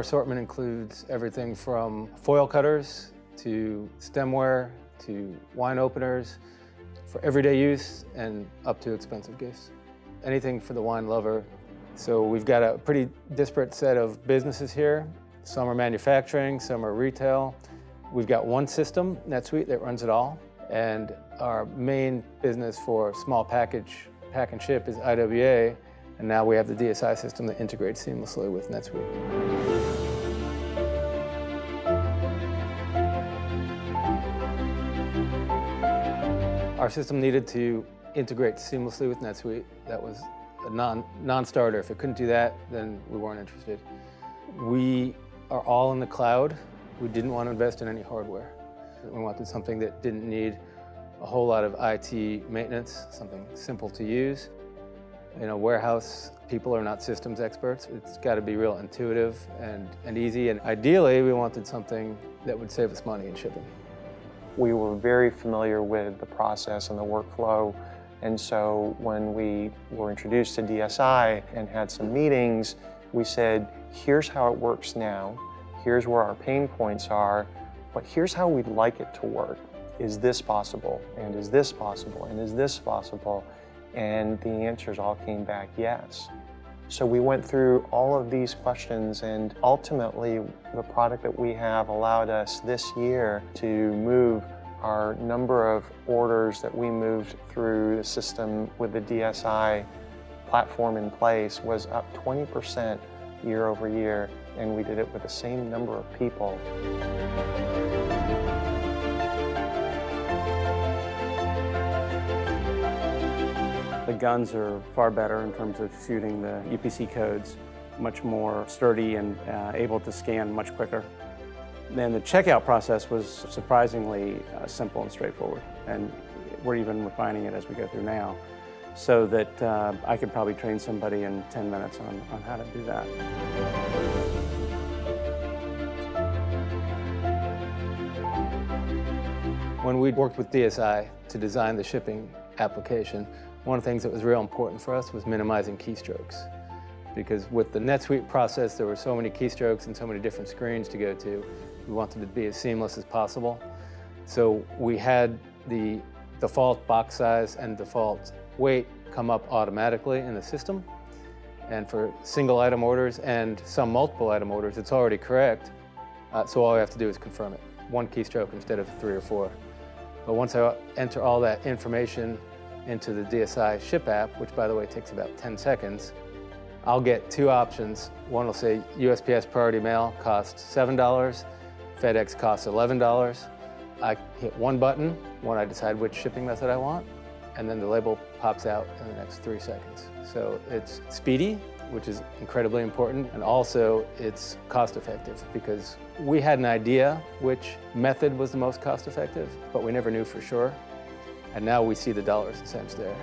assortment includes everything from foil cutters to stemware to wine openers for everyday use and up to expensive gifts. Anything for the wine lover. So we've got a pretty disparate set of businesses here. Some are manufacturing, some are retail. We've got one system, NetSuite, that runs it all. And our main business for small pack and ship is IWA. And now we have the DSI system that integrates seamlessly with NetSuite. Our system needed to integrate seamlessly with NetSuite. That was a non-starter. If it couldn't do that, then we weren't interested. We are all in the cloud. We didn't want to invest in any hardware. We wanted something that didn't need a whole lot of IT maintenance, something simple to use. In a warehouse, people are not systems experts. It's got to be real intuitive and easy. And ideally, we wanted something that would save us money in shipping. We were very familiar with the process and the workflow. And so when we were introduced to DSI and had some meetings, we said, here's how it works now. Here's where our pain points are, but here's how we'd like it to work. Is this possible? And is this possible? And is this possible? And the answers all came back yes. So we went through all of these questions, and ultimately the product that we have allowed us this year to move our number of orders that we moved through the system with the DSI platform in place was up 20% year over year, and we did it with the same number of people. The guns are far better in terms of shooting the UPC codes, much more sturdy and able to scan much quicker. Then the checkout process was surprisingly simple and straightforward, and we're even refining it as we go through now, so that I could probably train somebody in 10 minutes on how to do that. When we worked with DSI to design the shipping application, one of the things that was real important for us was minimizing keystrokes. Because with the NetSuite process, there were so many keystrokes and so many different screens to go to. We wanted it to be as seamless as possible. So we had the default box size and default weight come up automatically in the system. And for single item orders and some multiple item orders, it's already correct. So all we have to do is confirm it. One keystroke instead of 3 or 4. But once I enter all that information into the DSI ship app, which by the way takes about 10 seconds, I'll get 2 options. One will say USPS Priority Mail costs $7, FedEx costs $11. I hit one button when I decide which shipping method I want, and then the label pops out in the next 3 seconds. So it's speedy, which is incredibly important, and also it's cost effective, because we had an idea which method was the most cost effective, but we never knew for sure. And now we see the dollars and cents there.